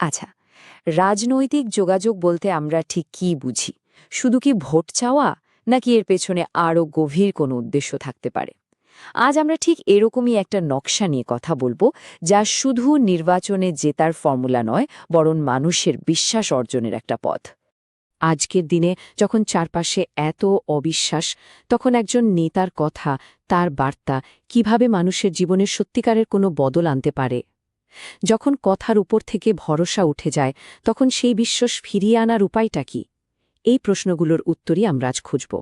আচ্ছা, রাজনৈতিক যোগাযোগ বলতে আমরা ঠিক কী বুঝি? শুধু কি ভোট চাওয়া, নাকি এর পেছনে আরও গভীর কোনো উদ্দেশ্য থাকতে পারে? আজ আমরা ঠিক এরকমই একটা নকশা নিয়ে কথা বলবো, যা শুধু নির্বাচনে জেতার ফর্মুলা নয়, বরং মানুষের বিশ্বাস অর্জনের একটা পথ। আজকের দিনে যখন চারপাশে এত অবিশ্বাস, তখন একজন নেতার কথা, তার বার্তা কিভাবে মানুষের জীবনের সত্যিকারের কোনো বদল আনতে পারে? যখন কথার উপর থেকে ভরসা উঠে যায়, তখন সেই বিশ্বাস ফিরিয়ে আনার উপায়টা কি? এই প্রশ্নগুলোর উত্তরই আমরা আজ খুঁজব।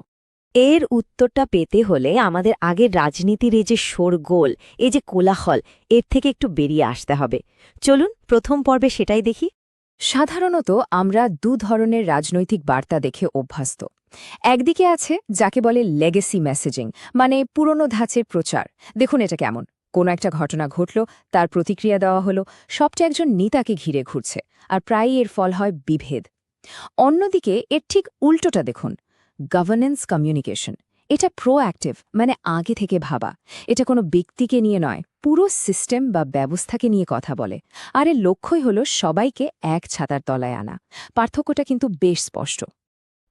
এর উত্তরটা পেতে হলে আমাদের আগের রাজনীতির এই যে শোরগোল, এই যে কোলাহল, এর থেকে একটু বেরিয়ে আসতে হবে। চলুন প্রথম পর্বে সেটাই দেখি। সাধারণত আমরা দু ধরনের রাজনৈতিক বার্তা দেখে অভ্যস্ত। একদিকে আছে যাকে বলে লেগেসি মেসেজিং, মানে পুরনো ধাঁচের প্রচার। দেখুন এটা কেমন, কোনো একটা ঘটনা ঘটল, তার প্রতিক্রিয়া দেওয়া হলো, সবটা একজন নেতাকে ঘিরে ঘুরছে, আর প্রায়ই এর ফল হয় বিভেদ। অন্যদিকে এর ঠিক উল্টোটা দেখুন, গভর্নেন্স কমিউনিকেশন। এটা প্রোঅ্যাক্টিভ, মানে আগে থেকে ভাবা। এটা কোনো ব্যক্তিকে নিয়ে নয়, পুরো সিস্টেম বা ব্যবস্থাকে নিয়ে কথা বলে। আর এর লক্ষ্যই হলো সবাইকে এক ছাতার তলায় আনা। পার্থক্যটা কিন্তু বেশ স্পষ্ট।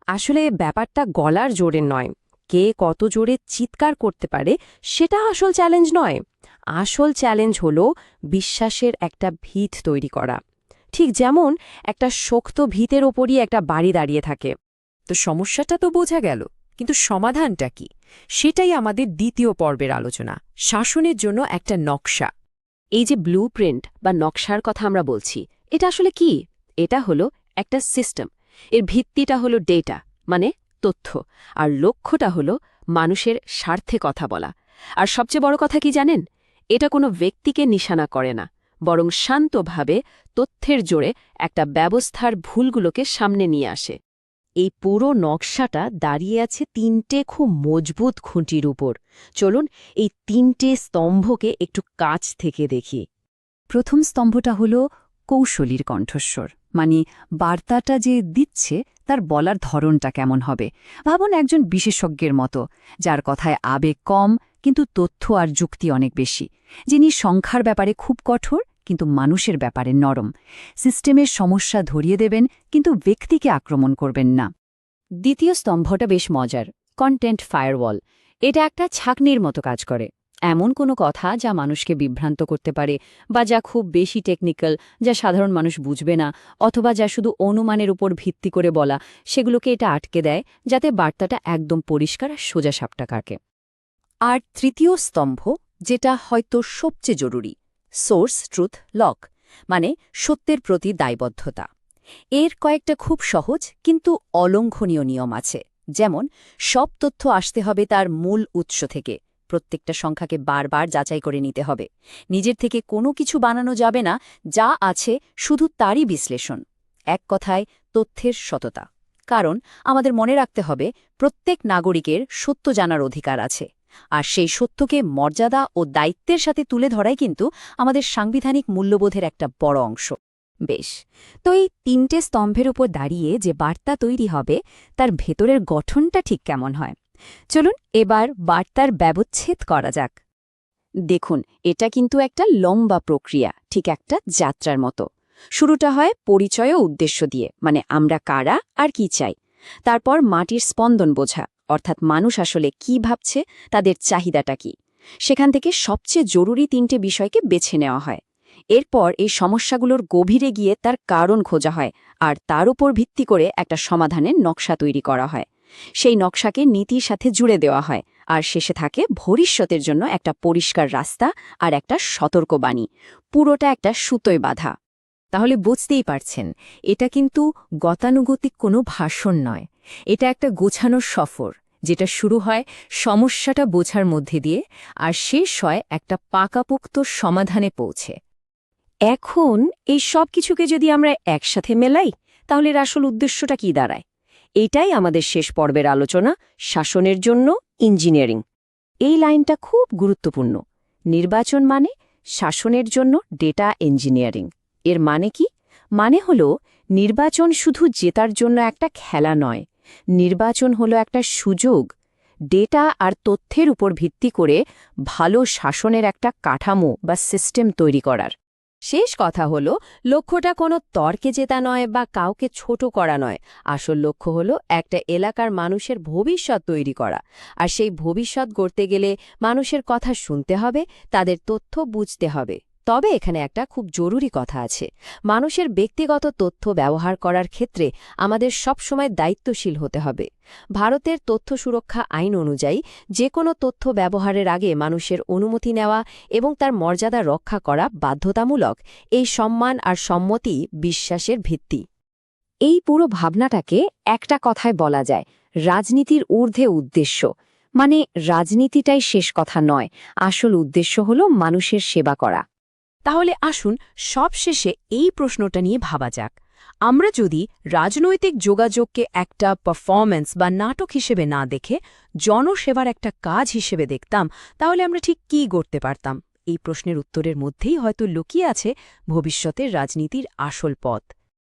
আসলে ব্যাপারটা গলার জোরে নয়, কে কত জোরে চিৎকার করতে পারে সেটা আসল চ্যালেঞ্জ নয়। আসল চ্যালেঞ্জ হলো বিশ্বাসের একটা ভিত তৈরি করা। ঠিক যেমন একটা শক্ত ভিতের ওপরই একটা বাড়ি দাঁড়িয়ে থাকে। তো সমস্যাটা তো বোঝা গেল, কিন্তু সমাধানটা কি? সেটাই আমাদের দ্বিতীয় পর্বের আলোচনা, শাসনের জন্য একটা নকশা। এই যে ব্লুপ্রিন্ট বা নকশার কথা আমরা বলছি, এটা আসলে কি? এটা হলো একটা সিস্টেম। এর ভিত্তিটা হলো ডেটা, মানে তথ্য, আর লক্ষ্যটা হলো মানুষের স্বার্থে কথা বলা। আর সবচেয়ে বড় কথা কি জানেন? এটা কোনো ব্যক্তিকে নিশানা করে না, বরং শান্তভাবে তথ্যের জোরে একটা ব্যবস্থার ভুলগুলোকে সামনে নিয়ে আসে। এই পুরো নকশাটা দাঁড়িয়ে আছে তিনটে খুব মজবুত খুঁটির উপর। চলুন এই তিনটে স্তম্ভকে একটু কাছ থেকে দেখি। প্রথম স্তম্ভটা হলো কৌশলীর কণ্ঠস্বর, মানে বার্তাটা যে দিচ্ছে তার বলার ধরনটা কেমন হবে। ভাবুন একজন বিশেষজ্ঞের মতো, যার কথায় আবেগ কম কিন্তু তথ্য আর যুক্তি অনেক বেশি, যিনি সংখ্যার ব্যাপারে খুব কঠোর কিন্তু মানুষের ব্যাপারে নরম। সিস্টেমের সমস্যা ধরিয়ে দেবেন কিন্তু ব্যক্তিকে আক্রমণ করবেন না। দ্বিতীয় স্তম্ভটা বেশ মজার, কন্টেন্ট ফায়ারওয়াল। এটা একটা ছাঁকনির মতো কাজ করে। এমন কোনো কথা যা মানুষকে বিভ্রান্ত করতে পারে, বা যা খুব বেশি টেকনিক্যাল, যা সাধারণ মানুষ বুঝবে না, অথবা যা শুধু অনুমানের উপর ভিত্তি করে বলা, সেগুলোকে এটা আটকে দেয়, যাতে বার্তাটা একদম পরিষ্কার আর সোজা সাপটা কাটে। আর তৃতীয় স্তম্ভ, যেটা হয়তো সবচেয়ে জরুরি, সোর্স ট্রুথ লক, মানে সত্যের প্রতি দায়বদ্ধতা। এর কয়েকটা খুব সহজ কিন্তু অলঙ্ঘনীয় নিয়ম আছে। যেমন, সব তথ্য আসতে হবে তার মূল উৎস থেকে, প্রত্যেকটা সংখ্যাকে বারবার যাচাই করে নিতে হবে, নিজের থেকে কোনো কিছু বানানো যাবে না, যা আছে শুধু তারই বিশ্লেষণ। এক কথায়, তথ্যের সততা। কারণ আমাদের মনে রাখতে হবে, প্রত্যেক নাগরিকের সত্য জানার অধিকার আছে, আর সেই সত্যকে মর্যাদা ও দায়িত্বের সাথে তুলে ধরাই কিন্তু আমাদের সাংবিধানিক মূল্যবোধের একটা বড় অংশ। বেশ, তো এই তিনটে স্তম্ভের উপর দাঁড়িয়ে যে বার্তা তৈরি হবে, তার ভেতরের গঠনটা ঠিক কেমন হয়? চলুন এবার বার্তার ব্যবচ্ছেদ করা যাক। দেখুন, এটা কিন্তু একটা লম্বা প্রক্রিয়া, ঠিক একটা যাত্রার মতো। শুরুটা হয় পরিচয় ও উদ্দেশ্য দিয়ে, মানে আমরা কারা আর কি চাই। তারপর মাটির স্পন্দন বোঝা, অর্থাৎ মানুষ আসলে কি ভাবছে, তাদের চাহিদাটা কি। সেখান থেকে সবচেয়ে জরুরি তিনটে বিষয়কে বেছে নেওয়া হয়। এরপর এই সমস্যাগুলোর গভীরে গিয়ে তার কারণ খোঁজা হয়, আর তার উপর ভিত্তি করে একটা সমাধানের নকশা তৈরি করা হয়। সেই নকশাকে নীতির সাথে জুড়ে দেওয়া হয়, আর শেষে থাকে ভবিষ্যতের জন্য একটা পরিষ্কার রাস্তা আর একটা সতর্কবাণী। পুরোটা একটা সুতোয় বাঁধা। তাহলে বুঝতেই পারছেন, এটা কিন্তু গতানুগতিক কোনো ভাষণ নয়। এটা একটা গোছানোর সফর, যেটা শুরু হয় সমস্যাটা বোঝার মধ্যে দিয়ে, আর শেষ হয় একটা পাকাপোক্ত সমাধানে পৌঁছে। এখন এই সব কিছুকে যদি আমরা একসাথে মেলাই, তাহলে এর আসল উদ্দেশ্যটা কি দাঁড়ায়? এটাই আমাদের শেষ পর্বের আলোচনা, শাসনের জন্য ইঞ্জিনিয়ারিং। এই লাইনটা খুব গুরুত্বপূর্ণ। নির্বাচন মানে শাসনের জন্য ডেটা ইঞ্জিনিয়ারিং। এর মানে কি? মানে হলো, নির্বাচন শুধু জেতার জন্য একটা খেলা নয়, নির্বাচন হলো একটা সুযোগ, ডেটা আর তথ্যের উপর ভিত্তি করে ভালো শাসনের একটা কাঠামো বা সিস্টেম তৈরি করার। শেষ কথা হলো, লক্ষ্যটা কোনো তর্কে জেতা নয় বা কাউকে ছোট করা নয়। আসল লক্ষ্য হলো একটা এলাকার মানুষের ভবিষ্যৎ তৈরি করা। আর সেই ভবিষ্যৎ গড়তে গেলে মানুষের কথা শুনতে হবে, তাদের তথ্য বুঝতে হবে। তবে এখানে একটা খুব জরুরি কথা আছে। মানুষের ব্যক্তিগত তথ্য ব্যবহার করার ক্ষেত্রে আমাদের সবসময় দায়িত্বশীল হতে হবে। ভারতের তথ্য সুরক্ষা আইন অনুযায়ী যে কোনো তথ্য ব্যবহারের আগে মানুষের অনুমতি নেওয়া এবং তার মর্যাদা রক্ষা করা বাধ্যতামূলক। এই সম্মান আর সম্মতি বিশ্বাসের ভিত্তি। এই পুরো ভাবনাটাকে একটা কথায় বলা যায়, রাজনীতির ঊর্ধ্বে উদ্দেশ্য। মানে রাজনীতিটাই শেষ কথা নয়, আসল উদ্দেশ্য হল মানুষের সেবা করা। তাহলে আসুন সবশেষে এই প্রশ্নটা নিয়ে ভাবা যাক। আমরা যদি রাজনৈতিক যোগাযোগকে একটা পারফরম্যান্স বা নাটক হিসেবে না দেখে জনসেবার একটা কাজ হিসেবে দেখতাম, তাহলে আমরা ঠিক কী করতে পারতাম? এই প্রশ্নের উত্তরের মধ্যেই হয়তো লুকিয়ে আছে ভবিষ্যতের রাজনীতির আসল পথ।